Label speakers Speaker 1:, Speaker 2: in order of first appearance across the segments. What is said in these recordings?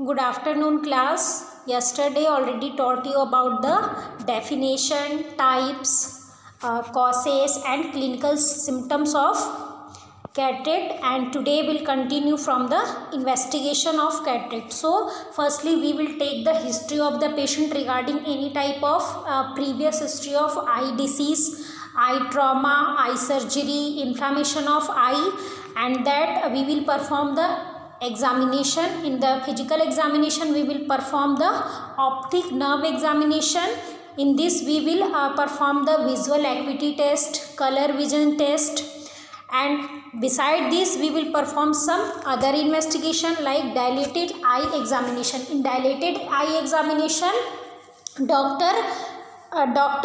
Speaker 1: Good afternoon, class. Yesterday already taught you about the definition, types, causes and clinical symptoms of cataract, and today we'll continue from the investigation of cataract. So firstly we will take the history of the patient regarding any type of previous history of eye disease, eye trauma, eye surgery, inflammation of eye, and that we will perform the examination. In the physical examination we will perform the optic nerve examination. In this we will perform the visual acuity test, color vision test, and beside this we will perform some other investigation like dilated eye examination. In dilated eye examination, doctor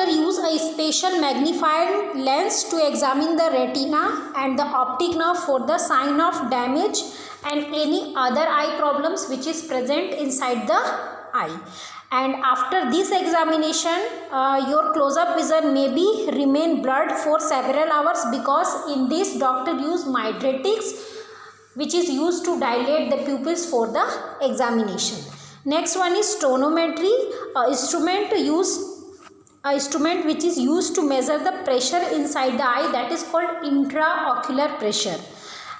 Speaker 1: use a special magnifying lens to examine the retina and the optic nerve for the sign of damage and any other eye problems which is present inside the eye. And after this examination your close-up vision may be remain blurred for several hours, because in this doctor use mydretics which is used to dilate the pupils for the examination. Next one is tonometry, instrument which is used to measure the pressure inside the eye, that is called intraocular pressure.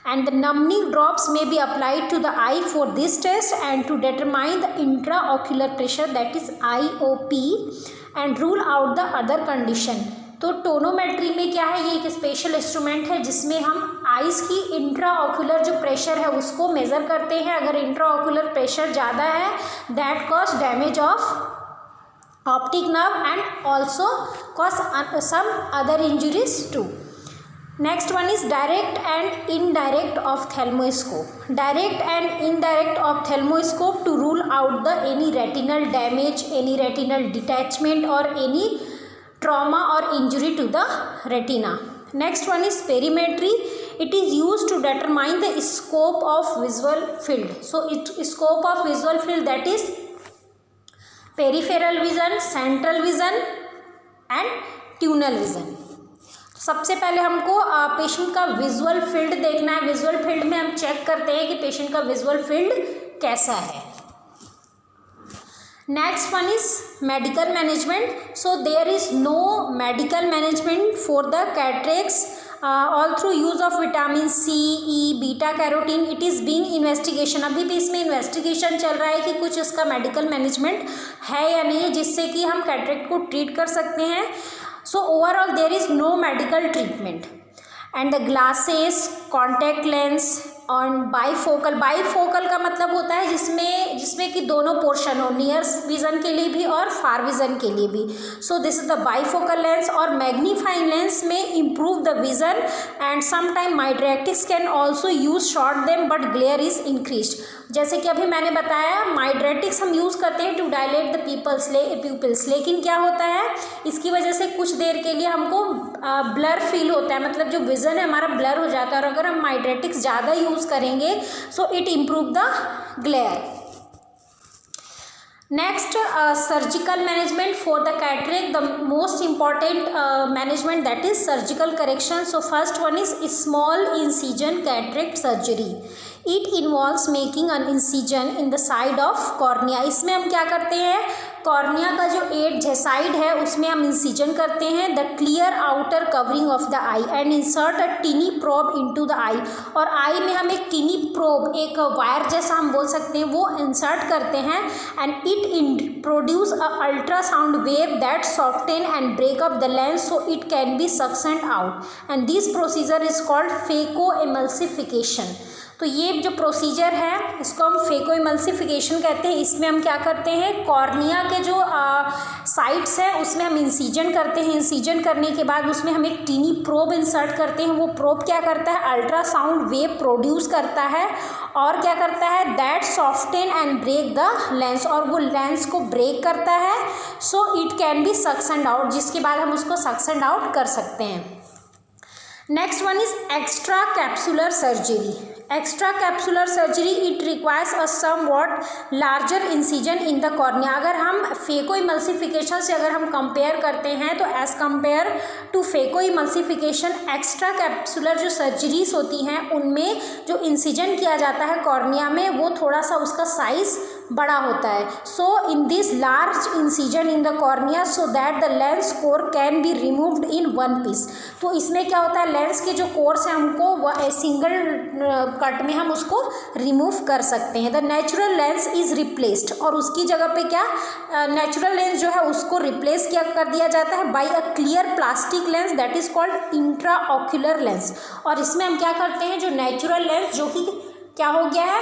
Speaker 1: And the numbing drops may be applied to the eye for this test and to determine the intraocular pressure, that is IOP, and rule out the other condition. तो tonometry में क्या है, ये एक special instrument है जिसमें हम eyes की इंट्राओक्यूलर जो प्रेशर है उसको मेज़र करते हैं. अगर इंट्राओक्यूलर प्रेशर ज़्यादा है that cause damage of optic nerve and also cause some other injuries too. Next one is direct and indirect ophthalmoscope. Direct and indirect ophthalmoscope to rule out the any retinal damage, any retinal detachment or any trauma or injury to the retina. Next one is perimetry. It is used to determine the scope of visual field. So scope of visual field, that is peripheral vision, central vision and tunnel vision. सबसे पहले हमको patient का visual field देखना है. Visual field में हम check करते हैं कि पेशेंट का विजुअल फील्ड कैसा है. Next one is medical management. So there is no medical management for the cataracts all through use of vitamin C, E, beta carotene. It is being investigation. अभी भी इसमें investigation चल रहा है कि कुछ इसका मेडिकल मैनेजमेंट है या नहीं जिससे कि हम कैटरेक्ट को ट्रीट कर सकते हैं. So overall there is no medical treatment. And the glasses, contact lens और बाईफोकल का मतलब होता है जिसमें कि दोनों पोर्शन हो, नियर विज़न के लिए भी और फार विज़न के लिए भी. So this is the bifocal lens. और मैग्नीफाइंग लेंस में improve the vision and sometime mydriatics can also use short them but glare is increased. जैसे कि अभी मैंने बताया माइड्रेटिक्स हम यूज़ करते हैं टू डायलेट द प्यूपिल्स, लेकिन क्या होता है इसकी वजह से कुछ देर के लिए हमको ब्लर फील होता है, मतलब जो विज़न है हमारा ब्लर हो जाता है. और अगर हम माइड्रेटिक्स ज़्यादा यूज़ करेंगे so it improve the glare. Next, surgical management for the cataract. The most important management, that is surgical correction. So first one is small incision cataract surgery. It involves making an incision in the side of cornea. इसमें हम क्या करते हैं, cornea का जो as side है उसमें हम इंसिजन करते हैं. The clear outer covering of the eye and insert a tiny probe into the eye. और आई में हम एक टीनी प्रोब, एक वायर जैसा हम बोल सकते हैं, वो इंसर्ट करते हैं. And it produce a ultrasound wave that soften and break up the lens so it can be suctioned out. And this procedure is called phacoemulsification. तो ये जो प्रोसीजर है इसको हम फेको एमल्सिफिकेशन कहते हैं. इसमें हम क्या करते हैं, कॉर्निया के जो साइड्स हैं उसमें हम इंसिजन करते हैं. इंसिजन करने के बाद उसमें हम एक टीनी प्रोब इंसर्ट करते हैं. वो प्रोब क्या करता है, अल्ट्रासाउंड वेव प्रोड्यूस करता है और क्या करता है, that soften and break the lens, और वो लेंस को ब्रेक करता है. So it can be suctioned out, जिसके बाद हम उसको सक्सेंड आउट कर सकते हैं. Next one is extracapsular surgery. Extracapsular surgery it requires a somewhat larger incision in the cornea. अगर हम फेको इमल्सिफिकेशन से अगर हम कंपेयर करते हैं तो as compare to phacoemulsification extra capsular जो सर्जरीज होती हैं उनमें जो इंसिजन किया जाता है कॉर्निया में वो थोड़ा सा उसका साइज़ बड़ा होता है। So in this large incision in the cornea so that the lens core can be removed in one piece. तो इसमें क्या होता है, लेंस के जो कोर्स हैं हमको वह सिंगल कट में हम उसको रिमूव कर सकते हैं। The natural lens is replaced, और उसकी जगह पे क्या नेचुरल लेंस जो है उसको रिप्लेस किया कर दिया जाता है by a clear plastic lens that is called intraocular lens. और इसमें हम क्या करते हैं, जो नेचुरल लेंस जो कि क्या हो गया है,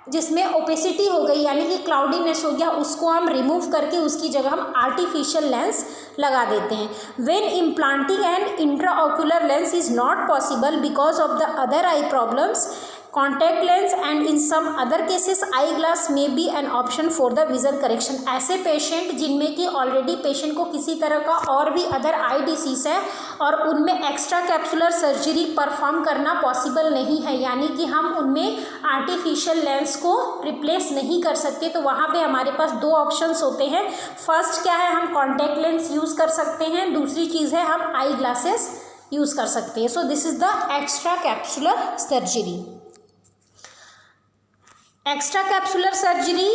Speaker 1: जिसमें ओपेसिटी हो गई यानी कि क्लाउडीनेस हो गया, उसको हम रिमूव करके उसकी जगह हम आर्टिफिशियल लेंस लगा देते हैं। When implanting an intraocular lens is not possible because of the other eye problems, contact lens and in some other cases eye glass may be an option for the vision correction. ऐसे patient जिनमें कि already patient को किसी तरह का और भी other I disease है और उनमें एक्स्ट्रा कैप्सुलर सर्जरी परफॉर्म करना पॉसिबल नहीं है, यानी कि हम उनमें आर्टिफिशियल लेंस को रिप्लेस नहीं कर सकते, तो वहाँ पे हमारे पास दो ऑप्शंस होते हैं। फर्स्ट क्या है, हम कॉन्टैक्ट लेंस यूज़ कर सकते हैं, दूसरी चीज़ है हम आई ग्लासेस यूज़ कर सकते हैं। So this is the extra capsular surgery. Extracapsular surgery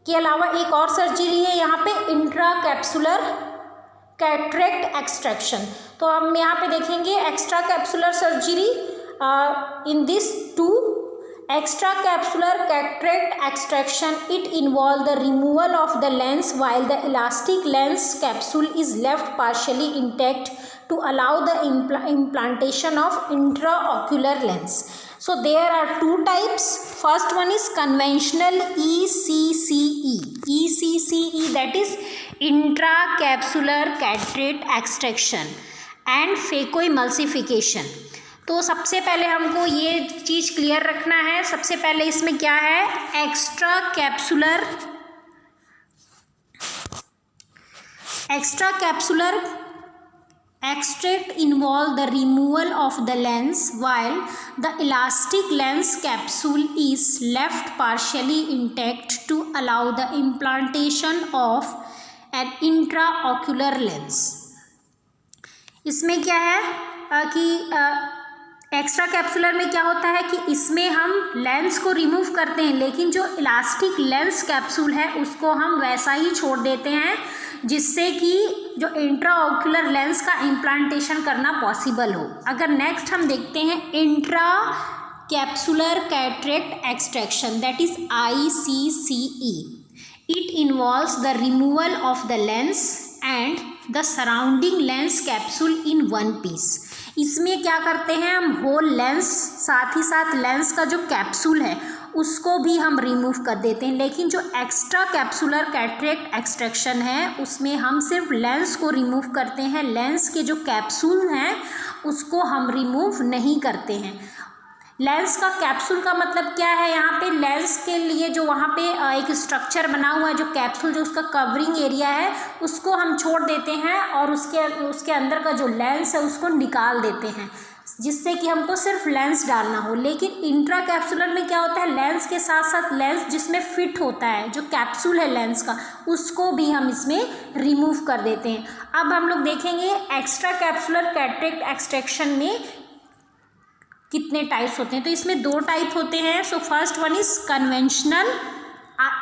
Speaker 1: के अलावा एक और सर्जरी है यहाँ पे, इंट्रा कैप्सुलर कैटरेक्ट एक्सट्रैक्शन। तो हम यहाँ पे देखेंगे extracapsular surgery in this to extracapsular cataract extraction it involve the removal of the lens while the elastic lens capsule is left partially intact to allow the implantation of intraocular lens. So there are two types. First one is conventional ECCE. ECCE, that is intracapsular cataract extraction and phacoemulsification. तो सबसे पहले हमको ये चीज़ clear रखना है, सबसे पहले इसमें क्या है, extra capsular extract involve the removal of the lens while the elastic lens capsule is left partially intact to allow the implantation of an intraocular lens. इसमें क्या है कि एक्स्ट्रा कैप्सुलर में क्या होता है कि इसमें हम लेंस को रिमूव करते हैं, लेकिन जो इलास्टिक लेंस कैप्सूल है उसको हम वैसा ही छोड़ देते हैं जिससे कि जो इंट्राऑक्यूलर लेंस का इम्प्लांटेशन करना पॉसिबल हो। अगर नेक्स्ट हम देखते हैं intracapsular cataract extraction, that is ICCE. It involves the removal of the lens and the surrounding lens capsule in one piece. इसमें क्या करते हैं, हम होल लेंस साथ ही साथ लेंस का जो कैप्सूल है उसको भी हम रिमूव कर देते हैं, लेकिन जो एक्स्ट्रा कैप्सुलर कैटरेक्ट एक्सट्रैक्शन है उसमें हम सिर्फ लेंस को रिमूव करते हैं, लेंस के जो कैप्सूल हैं उसको हम रिमूव नहीं करते हैं। लेंस का कैप्सूल का मतलब क्या है, यहाँ पे लेंस के लिए जो वहाँ पे एक स्ट्रक्चर बना हुआ है, जो कैप्सूल जो उसका कवरिंग एरिया है उसको हम छोड़ देते हैं और उसके अंदर का जो लेंस है उसको निकाल देते हैं, जिससे कि हमको सिर्फ लेंस डालना हो। लेकिन इंट्रा कैप्सुलर में क्या होता है, लेंस के साथ साथ लेंस जिसमें फिट होता है, जो कैप्सूल है लेंस का, उसको भी हम इसमें रिमूव कर देते हैं। अब हम लोग देखेंगे एक्स्ट्रा कैप्सुलर कैटरेक्ट एक्सट्रैक्शन में कितने टाइप्स होते हैं। तो इसमें दो टाइप होते हैं। So first one is conventional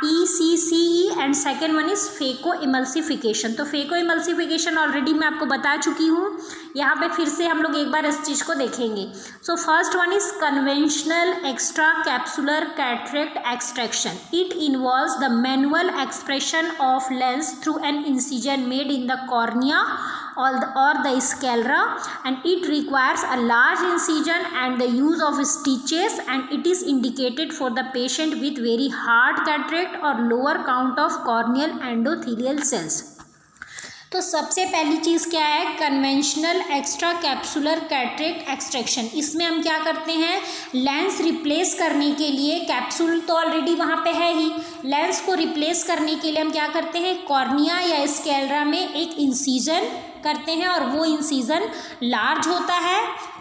Speaker 1: ECCE and second one is phaco emulsification. तो फेको इमल्सिफिकेशन ऑलरेडी मैं आपको बता चुकी हूँ, यहाँ पे फिर से हम लोग एक बार इस चीज़ को देखेंगे। सो first one is conventional extra capsular cataract extraction. It involves the manual expression of lens through an incision made in the cornea or the sclera, and it requires a large incision and the use of stitches, and it is indicated for the patient with very hard cataract or lower count of corneal endothelial cells. तो सबसे पहली चीज़ क्या है, conventional extra capsular cataract extraction. इसमें हम क्या करते हैं, लेंस रिप्लेस करने के लिए, कैप्सूल तो ऑलरेडी वहाँ पे है ही, लेंस को रिप्लेस करने के लिए हम क्या करते हैं, कॉर्निया या स्क्लेरा में एक इंसिजन करते हैं और वो इंसिजन लार्ज होता है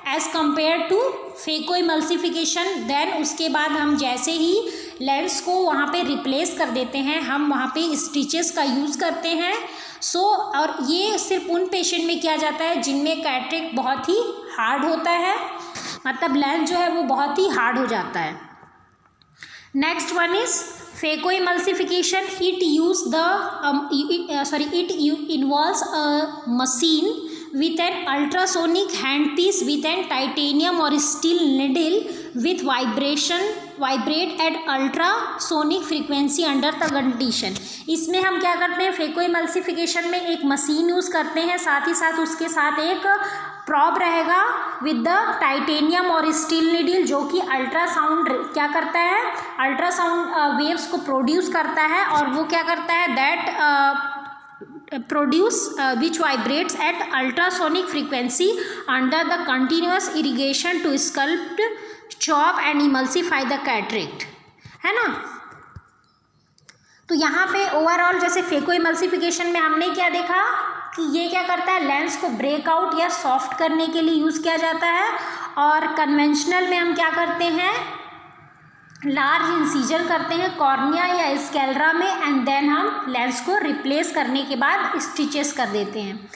Speaker 1: as compare to phacoemulsification. Then उसके बाद हम जैसे ही लेंस को वहाँ पे रिप्लेस कर देते हैं, हम वहाँ पे स्टिचेस का यूज़ करते हैं। और ये सिर्फ उन पेशेंट में किया जाता है जिनमें कैटरेक्ट बहुत ही हार्ड होता है, मतलब लेंस जो है वो बहुत ही हार्ड हो जाता है। Next one is phaco emulsification. It involves a machine with an ultrasonic handpiece with an titanium or steel needle with vibrate at ultrasonic frequency under the condition। इसमें हम क्या करते हैं, फेको इमल्सिफिकेशन में एक मशीन यूज़ करते हैं, साथ ही साथ उसके साथ एक प्रॉब रहेगा विद द टाइटेनियम और स्टील नीडल, जो कि अल्ट्रासाउंड क्या करता है, अल्ट्रासाउंड वेव्स को प्रोड्यूस करता है। और वो क्या करता है, that produce which vibrates at ultrasonic frequency under the continuous irrigation to sculpt, chop and emulsify the cataract, है ना। तो यहाँ पे ओवरऑल जैसे फेको इमल्सिफिकेशन में हमने क्या देखा कि ये क्या करता है, लेंस को ब्रेकआउट या सॉफ्ट करने के लिए यूज़ किया जाता है। और कन्वेंशनल में हम क्या करते हैं, लार्ज इंसीजन करते हैं कॉर्निया या स्कैलरा में, एंड देन हम लेंस को रिप्लेस करने के बाद स्टिचेस कर देते हैं।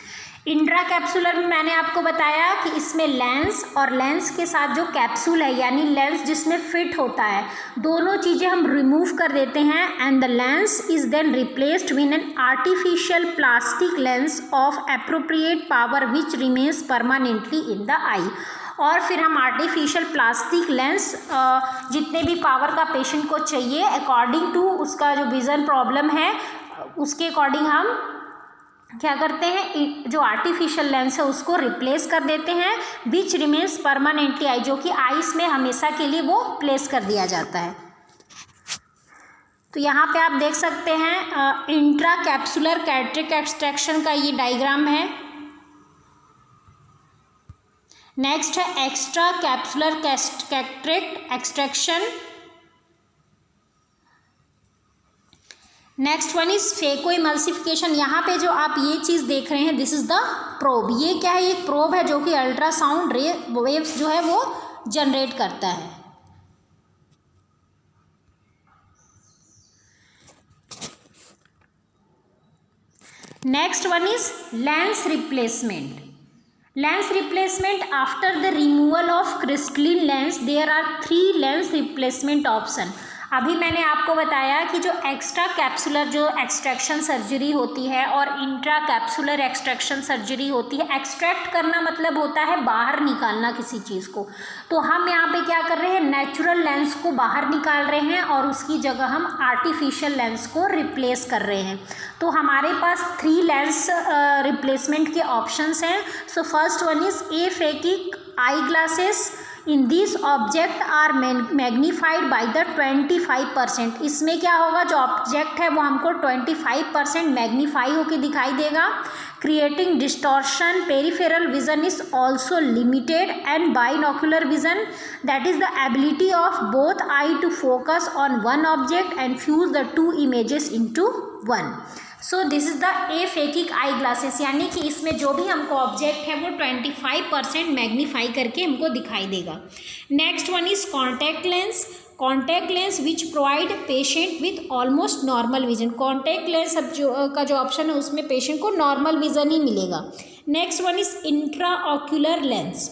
Speaker 1: इंट्रा कैप्सुलर में मैंने आपको बताया कि इसमें लेंस और लेंस के साथ जो कैप्सूल है, यानी लेंस जिसमें फिट होता है, दोनों चीज़ें हम रिमूव कर देते हैं, and the lens is then replaced with an artificial plastic lens of appropriate power which remains permanently in the eye. और फिर हम आर्टिफिशियल प्लास्टिक लेंस जितने भी पावर का पेशेंट को चाहिए अकॉर्डिंग टू उसका जो विज़न प्रॉब्लम है उसके अकॉर्डिंग हम क्या करते हैं, जो आर्टिफिशियल लेंस है उसको रिप्लेस कर देते हैं, विच रिमेन्स परमानेंटली आई, जो कि आइस में हमेशा के लिए वो प्लेस कर दिया जाता है। तो यहाँ पे आप देख सकते हैं इंट्रा कैप्सुलर कैटरेक्ट एक्सट्रैक्शन का ये डायग्राम है। नेक्स्ट है extra capsular cataract extraction. Next one is phaco emulsification. यहाँ पे जो आप ये चीज़ देख रहे हैं, दिस इज द प्रोब। ये क्या है, एक प्रोब है जो कि अल्ट्रासाउंड वेव्स जो है वो जनरेट करता है। Next one is lens replacement. Lens replacement after the removal of crystalline lens there are 3 lens replacement option. अभी मैंने आपको बताया कि जो एक्स्ट्रा कैप्सुलर जो एक्सट्रैक्शन सर्जरी होती है और इंट्रा कैप्सुलर एक्सट्रैक्शन सर्जरी होती है, एक्सट्रैक्ट करना मतलब होता है बाहर निकालना किसी चीज़ को। तो हम यहाँ पे क्या कर रहे हैं, नेचुरल लेंस को बाहर निकाल रहे हैं और उसकी जगह हम आर्टिफिशियल लेंस को रिप्लेस कर रहे हैं। तो हमारे पास 3 लेंस रिप्लेसमेंट के ऑप्शंस हैं। So first one is aphakic eye glasses. In this object are magnified by the 25%। इसमें क्या होगा, जो ऑब्जेक्ट है वो हमको 25% मैग्नीफाई होकर दिखाई देगा। Creating distortion, peripheral vision is also limited, and binocular vision that is the ability of both eye to focus on one object and fuse the 2 images into one. So this is the aphakic eye glasses, यानी कि इसमें जो भी हमको object है वो 25% magnify करके हमको दिखाई देगा। Next one is contact lens. Contact lens which provide patient with almost normal vision. Contact lens अब का जो ऑप्शन है उसमें पेशेंट को नॉर्मल विजन ही मिलेगा। Next one is intraocular lens.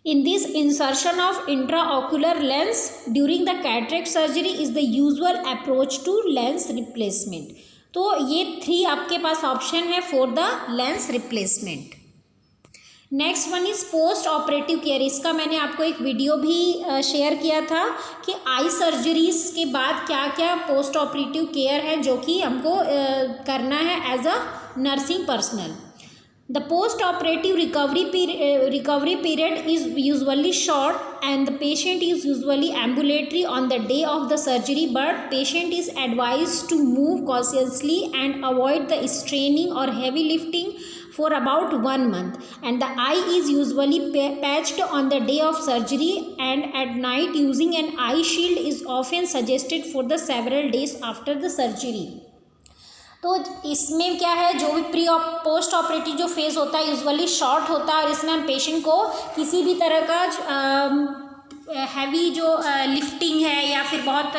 Speaker 1: In this, insertion of intraocular lens during the cataract surgery is the usual approach to lens replacement. तो ये 3 आपके पास ऑप्शन है for the lens replacement. Next one is post operative care. इसका मैंने आपको एक video भी share किया था कि आई सर्जरीज के बाद क्या क्या पोस्ट ऑपरेटिव केयर है जो कि हमको करना है as a nursing personal. The post-operative recovery period is usually short, and the patient is usually ambulatory on the day of the surgery, but patient is advised to move cautiously and avoid the straining or heavy lifting for about 1 month, and the eye is usually patched on the day of surgery, and at night using an eye shield is often suggested for the several days after the surgery. तो इसमें क्या है, जो भी pre post operative जो phase होता है usually short होता है और इसमें हम पेशेंट को किसी भी तरह का हैवी जो लिफ्टिंग है या फिर बहुत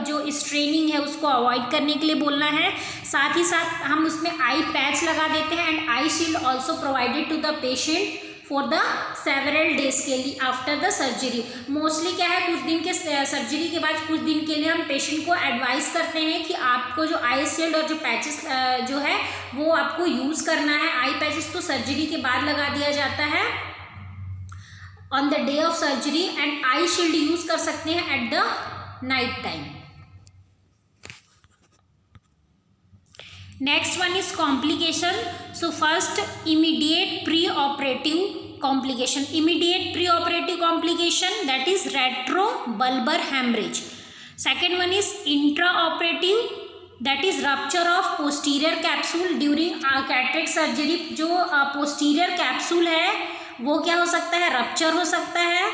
Speaker 1: जो स्ट्रेनिंग है उसको अवॉइड करने के लिए बोलना है। साथ ही साथ हम उसमें आई पैच लगा देते हैं and eye shield also provided to the patient for the several days के लिए आफ्टर द सर्जरी। मोस्टली क्या है, कुछ दिन के सर्जरी के बाद कुछ दिन के लिए हम पेशेंट को एडवाइस करते हैं कि आपको जो आई शील्ड और जो पैचेस जो है वो आपको यूज़ करना है। आई पैचेस तो सर्जरी के बाद लगा दिया जाता है on the day of surgery and eye shield use कर सकते हैं at the night time. Next one is complication. So first, immediate pre-operative complication. Immediate pre-operative complication, that is retrobulbar hemorrhage. Second one is intraoperative, that is rupture of posterior capsule during cataract surgery. जो posterior capsule है वो क्या हो सकता है, rupture हो सकता है।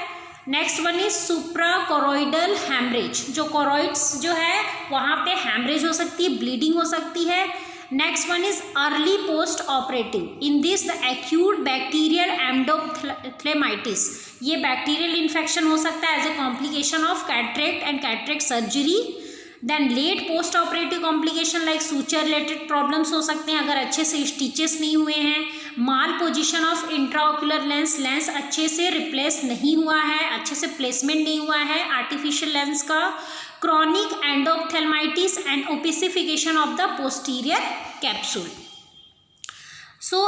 Speaker 1: नेक्स्ट वन इज सुप्राकोरोइडल हैमरेज, जो कोरोइड्स जो है वहाँ पे हैमरेज हो सकती है, ब्लीडिंग हो सकती है। Next one is early post operative, in this the acute bacterial endophthalmitis, ये बैक्टीरियल इन्फेक्शन हो सकता है as a complication of cataract and cataract surgery. Then late post operative complication like suture related problems हो सकते हैं अगर अच्छे से स्टिचेस नहीं हुए हैं। Malposition of intraocular lens, lens अच्छे से रिप्लेस नहीं हुआ है, अच्छे से प्लेसमेंट नहीं हुआ है आर्टिफिशियल लेंस का। Chronic endophthalmitis and opacification of the posterior capsule. So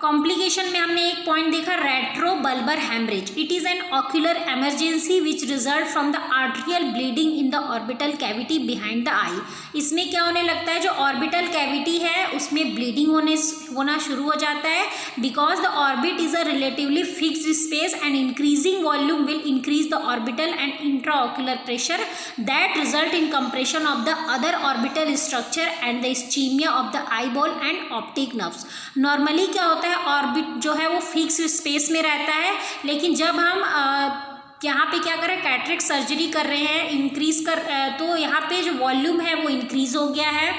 Speaker 1: complication में हमने एक पॉइंट देखा, retrobulbar haemorrhage. It is an ocular emergency which result from the arterial bleeding in the orbital cavity behind the eye. इसमें क्या होने लगता है, जो ऑर्बिटल कैविटी है उसमें ब्लीडिंग होना शुरू हो जाता है because the orbit is a relatively fixed space and increasing volume will increase the orbital and intraocular pressure that result in compression of the other orbital structure and the ischaemia of the eyeball and optic nerves. Normally क्या होता है, orbit जो है वो fix space में रहता है, लेकिन जब हम यहाँ पे क्या कर रहे हैं, कैटरेक्ट सर्जरी कर रहे हैं, इंक्रीज कर तो यहाँ पे जो वॉल्यूम है वो इंक्रीज हो गया है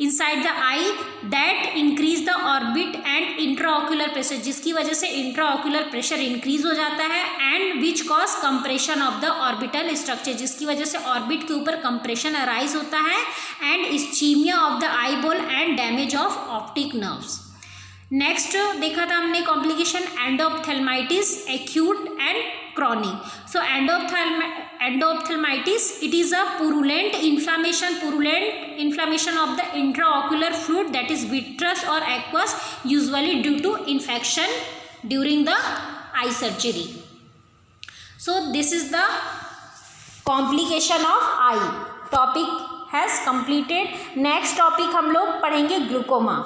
Speaker 1: inside the I, that increase the orbit and intraocular pressure, जिसकी वजह से इंट्राऑक्यूलर प्रेशर इंक्रीज हो जाता है and which cause compression of the orbital structure, जिसकी वजह से ऑर्बिट के ऊपर कंप्रेशन अराइज होता है and ischaemia of the eyeball and damage of optic nerves. Next देखा था हमने complication endophthalmitis acute and chronic. So endophthalmitis, it is a purulent inflammation of the intraocular fluid that is vitreous or aqueous, usually due to infection during the eye surgery. So this is the complication of eye. Topic has completed. Next topic हम लोग पढ़ेंगे glaucoma.